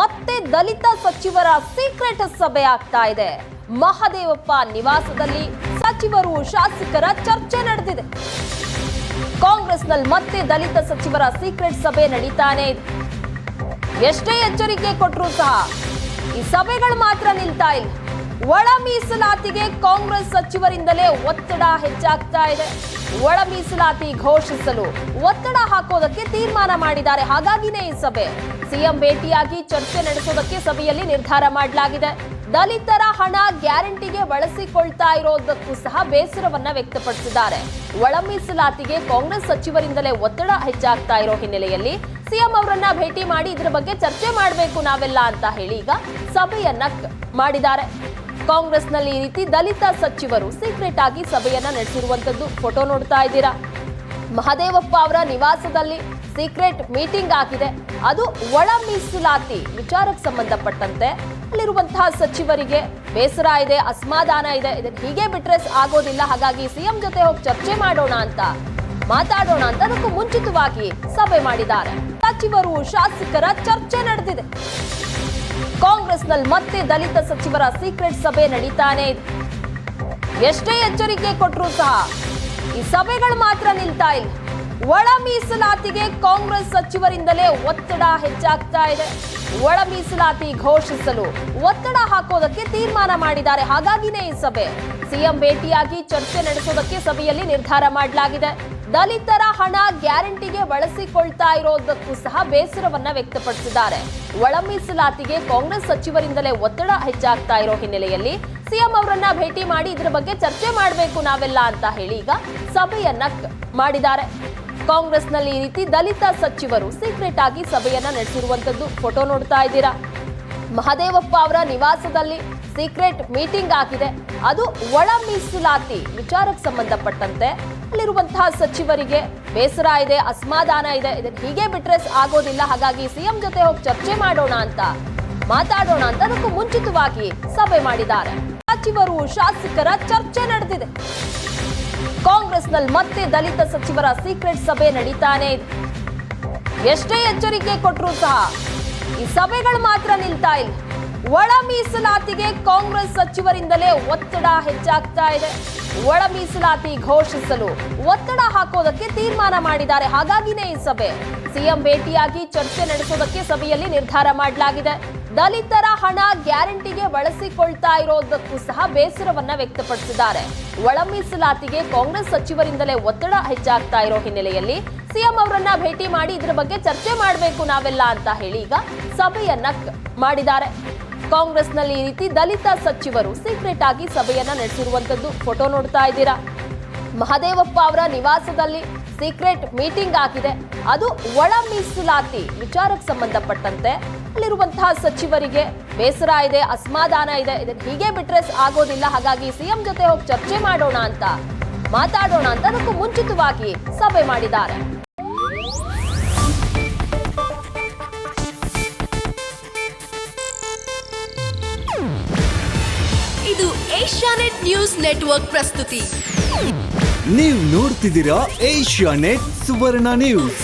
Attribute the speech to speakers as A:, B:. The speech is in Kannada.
A: ಮತ್ತೆ ದಲಿತ ಸಚಿವರ ಸೀಕ್ರೆಟ್ ಸಭೆ ಆಗ್ತಾ ಇದೆ. ಮಹದೇವಪ್ಪ ನಿವಾಸದಲ್ಲಿ ಸಚಿವರು ಶಾಸಕರ ಚರ್ಚೆ ನಡೆದಿದೆ. ಕಾಂಗ್ರೆಸ್ನಲ್ಲಿ ಮತ್ತೆ ದಲಿತ ಸಚಿವರ ಸೀಕ್ರೆಟ್ ಸಭೆ ನಡೀತಾನೆ ಇದೆ. ಎಷ್ಟೇ ಎಚ್ಚರಿಕೆ ಕೊಟ್ಟರೂ ಸಹ ಈ ಸಭೆಗಳು ಮಾತ್ರ ನಿಲ್ತಾ ಇಲ್ಲ. ಒಳ ಮೀಸಲಾತಿಗೆ ಕಾಂಗ್ರೆಸ್ ಸಚಿವರಿಂದಲೇ ಒತ್ತಡ ಹೆಚ್ಚಾಗ್ತಾ ಇದೆ. ಒಳ ಮೀಸಲಾತಿ ಘೋಷಿಸಲು ಒತ್ತಡ ಹಾಕೋದಕ್ಕೆ ತೀರ್ಮಾನ ಮಾಡಿದ್ದಾರೆ. ಹಾಗಾಗಿನೇ ಈ ಸಭೆ. ಸಿಎಂ ಭೇಟಿಯಾಗಿ ಚರ್ಚೆ ನಡೆಸೋದಕ್ಕೆ ಸಭೆಯಲ್ಲಿ ನಿರ್ಧಾರ ಮಾಡಲಾಗಿದೆ. ದಲಿತರ ಹಣ ಗ್ಯಾರಂಟಿಗೆ ಬಳಸಿಕೊಳ್ತಾ ಇರೋದಕ್ಕೂ ಸಹ ಬೇಸರವನ್ನ ವ್ಯಕ್ತಪಡಿಸಿದ್ದಾರೆ. ಒಳ ಮೀಸಲಾತಿಗೆ ಕಾಂಗ್ರೆಸ್ ಸಚಿವರಿಂದಲೇ ಒತ್ತಡ ಹೆಚ್ಚಾಗ್ತಾ ಇರೋ ಹಿನ್ನೆಲೆಯಲ್ಲಿ ಸಿಎಂ ಅವರನ್ನ ಭೇಟಿ ಮಾಡಿ ಇದರ ಬಗ್ಗೆ ಚರ್ಚೆ ಮಾಡಬೇಕು ನಾವೆಲ್ಲ ಅಂತ ಹೇಳಿ ಈಗ ಸಭೆಯನ್ನ ಮಾಡಿದ್ದಾರೆ. ಕಾಂಗ್ರೆಸ್ನಲ್ಲಿ ಈ ರೀತಿ ದಲಿತ ಸಚಿವರು ಸೀಕ್ರೆಟ್ ಆಗಿ ಸಭೆಯನ್ನ ನಡೆಸಿರುವಂತದ್ದು ಫೋಟೋ ನೋಡ್ತಾ ಇದ್ದೀರಾ. ಮಹದೇವಪ್ಪ ಅವರ ನಿವಾಸದಲ್ಲಿ ಸೀಕ್ರೆಟ್ ಮೀಟಿಂಗ್ ಆಗಿದೆ. ಅದು ಒಳ ಮೀಸಲಾತಿ ವಿಚಾರಕ್ಕೆ ಸಂಬಂಧಪಟ್ಟಂತೆ ಅಲ್ಲಿರುವಂತಹ ಸಚಿವರಿಗೆ ಬೇಸರ ಇದೆ, ಅಸಮಾಧಾನ ಇದೆ. ಇದನ್ನ ಹೀಗೆ ಬಿಟ್ರೆ ಆಗೋದಿಲ್ಲ. ಹಾಗಾಗಿ ಸಿಎಂ ಜೊತೆ ಹೋಗಿ ಚರ್ಚೆ ಮಾಡೋಣ ಅಂತ ಮಾತಾಡೋಣ ಅಂತ ಅದಕ್ಕೂ ಮುಂಚಿತವಾಗಿ ಸಭೆ ಮಾಡಿದ್ದಾರೆ. ಸಚಿವರು ಶಾಸಕರ ಚರ್ಚೆ ನಡೆದಿದೆ. ಕಾಂಗ್ರೆಸ್ನಲ್ಲಿ ಮತ್ತೆ ದಲಿತ ಸಚಿವರ ಸೀಕ್ರೆಟ್ ಸಭೆ ನಡೀತಾನೆ ಇದೆ. ಎಷ್ಟೇ ಎಚ್ಚರಿಕೆ ಕೊಟ್ಟರೂ ಸಹ ಈ ಸಭೆಗಳು ಮಾತ್ರ ನಿಲ್ತಾ ಇಲ್ಲ. ಒಳ ಮೀಸಲಾತಿಗೆ ಕಾಂಗ್ರೆಸ್ ಸಚಿವರಿಂದಲೇ ಒತ್ತಡ ಹೆಚ್ಚಾಗ್ತಾ ಇದೆ. ಒಳ ಮೀಸಲಾತಿ ಘೋಷಿಸಲು ಒತ್ತಡ ಹಾಕೋದಕ್ಕೆ ತೀರ್ಮಾನ ಮಾಡಿದ್ದಾರೆ. ಹಾಗಾಗಿನೇ ಈ ಸಭೆ. ಸಿಎಂ ಭೇಟಿಯಾಗಿ ಚರ್ಚೆ ನಡೆಸೋದಕ್ಕೆ ಸಭೆಯಲ್ಲಿ ನಿರ್ಧಾರ ಮಾಡಲಾಗಿದೆ. ದಲಿತರ ಹಣ ಗ್ಯಾರಂಟಿಗೆ ಬಳಸಿಕೊಳ್ತಾ ಇರೋದಕ್ಕೂ ಸಹ ಬೇಸರವನ್ನ ವ್ಯಕ್ತಪಡಿಸಿದ್ದಾರೆ. ಒಳ ಮೀಸಲಾತಿಗೆ ಕಾಂಗ್ರೆಸ್ ಸಚಿವರಿಂದಲೇ ಒತ್ತಡ ಹೆಚ್ಚಾಗ್ತಾ ಇರೋ ಹಿನ್ನೆಲೆಯಲ್ಲಿ ಸಿಎಂ ಅವರನ್ನ ಭೇಟಿ ಮಾಡಿ ಇದರ ಬಗ್ಗೆ ಚರ್ಚೆ ಮಾಡಬೇಕು ನಾವೆಲ್ಲ ಅಂತ ಹೇಳಿ ಈಗ ಸಭೆಯನ್ನ ಮಾಡಿದ್ದಾರೆ. ಕಾಂಗ್ರೆಸ್ನಲ್ಲಿ ಈ ರೀತಿ ದಲಿತ ಸಚಿವರು ಸೀಕ್ರೆಟ್ ಆಗಿ ಸಭೆಯನ್ನ ನಡೆಸಿರುವಂತದ್ದು ಫೋಟೋ ನೋಡ್ತಾ ಇದ್ದೀರಾ. ಮಹದೇವಪ್ಪ ಅವರ ನಿವಾಸದಲ್ಲಿ ಸೀಕ್ರೆಟ್ ಮೀಟಿಂಗ್ ಆಗಿದೆ. ಅದು ಒಳ ಮೀಸಲಾತಿ ವಿಚಾರಕ್ಕೆ ಸಂಬಂಧಪಟ್ಟಂತೆ ಅಲ್ಲಿರುವಂತಹ ಸಚಿವರಿಗೆ ಬೇಸರ ಇದೆ, ಅಸಮಾಧಾನ ಇದೆ. ಇದನ್ನ ಹೀಗೆ ಬಿಟ್ರೆ ಆಗೋದಿಲ್ಲ. ಹಾಗಾಗಿ ಸಿಎಂ ಜೊತೆ ಹೋಗಿ ಚರ್ಚೆ ಮಾಡೋಣ ಅಂತ ಮಾತಾಡೋಣ ಅಂತ ಅದಕ್ಕೂ ಮುಂಚಿತವಾಗಿ ಸಭೆ ಮಾಡಿದ್ದಾರೆ. ಸಚಿವರು ಶಾಸಕರ ಚರ್ಚೆ ನಡೆದಿದೆ. ಕಾಂಗ್ರೆಸ್ನಲ್ಲಿ ಮತ್ತೆ ದಲಿತ ಸಚಿವರ ಸೀಕ್ರೆಟ್ ಸಭೆ ನಡೀತಾನೆ ಇದೆ. ಎಷ್ಟೇ ಎಚ್ಚರಿಕೆ ಕೊಟ್ಟರೂ ಸಹ ಈ ಸಭೆಗಳು ಮಾತ್ರ ನಿಲ್ತಾ ಇಲ್ಲ. ಒಳ ಮೀಸಲಾತಿಗೆ ಕಾಂಗ್ರೆಸ್ ಸಚಿವರಿಂದಲೇ ಒತ್ತಡ ಹೆಚ್ಚಾಗ್ತಾ ಇದೆ. ಒಳ ಮೀಸಲಾತಿ ಘೋಷಿಸಲು ಒತ್ತಡ ಹಾಕೋದಕ್ಕೆ ತೀರ್ಮಾನ ಮಾಡಿದ್ದಾರೆ. ಹಾಗಾಗಿನೇ ಈ ಸಭೆ. ಸಿಎಂ ಭೇಟಿಯಾಗಿ ಚರ್ಚೆ ನಡೆಸೋದಕ್ಕೆ ಸಭೆಯಲ್ಲಿ ನಿರ್ಧಾರ ಮಾಡಲಾಗಿದೆ. ದಲಿತರ ಹಣ ಗ್ಯಾರಂಟಿಗೆ ಬಳಸಿಕೊಳ್ತಾ ಇರೋದಕ್ಕೂ ಸಹ ಬೇಸರವನ್ನ ವ್ಯಕ್ತಪಡಿಸಿದ್ದಾರೆ. ಒಳ ಮೀಸಲಾತಿಗೆ ಕಾಂಗ್ರೆಸ್ ಸಚಿವರಿಂದಲೇ ಒತ್ತಡ ಹೆಚ್ಚಾಗ್ತಾ ಇರೋ ಹಿನ್ನೆಲೆಯಲ್ಲಿ ಸಿಎಂ ಅವರನ್ನ ಭೇಟಿ ಮಾಡಿ ಇದರ ಬಗ್ಗೆ ಚರ್ಚೆ ಮಾಡಬೇಕು ನಾವೆಲ್ಲ ಅಂತ ಹೇಳಿ ಈಗ ಸಭೆಯನ್ನ ಮಾಡಿದ್ದಾರೆ. ಕಾಂಗ್ರೆಸ್ನಲ್ಲಿ ಈ ರೀತಿ ದಲಿತ ಸಚಿವರು ಸೀಕ್ರೆಟ್ ಆಗಿ ಸಭೆಯನ್ನ ನಡೆಸಿರುವಂತದ್ದು ಫೋಟೋ ನೋಡ್ತಾ ಇದ್ದೀರಾ. ಮಹದೇವಪ್ಪ ಅವರ ನಿವಾಸದಲ್ಲಿ ಸೀಕ್ರೆಟ್ ಮೀಟಿಂಗ್ ಆಗಿದೆ. ಅದು ಒಳ ಮೀಸಲಾತಿ ವಿಚಾರಕ್ಕೆ ಸಂಬಂಧಪಟ್ಟಂತೆ ಅಲ್ಲಿರುವಂತಹ ಸಚಿವರಿಗೆ ಬೇಸರ ಇದೆ, ಅಸಮಾಧಾನ ಇದೆ. ಇದನ್ನ ಹೀಗೆ ಬಿಟ್ರೆ ಆಗೋದಿಲ್ಲ. ಹಾಗಾಗಿ ಸಿಎಂ ಜೊತೆ ಹೋಗಿ ಚರ್ಚೆ ಮಾಡೋಣ ಅಂತ ಮಾತಾಡೋಣ ಅಂತ ಅದಕ್ಕೂ ಮುಂಚಿತವಾಗಿ ಸಭೆ ಮಾಡಿದ್ದಾರೆ.
B: ಇದು ಏಷ್ಯಾನೆಟ್ ನ್ಯೂಸ್ ನೆಟ್ವರ್ಕ್ ಪ್ರಸ್ತುತಿ.
C: ನೀವು ನೋಡ್ತಿದ್ದೀರಾ ಏಷ್ಯಾನೆಟ್ ಸುವರ್ಣ ನ್ಯೂಸ್.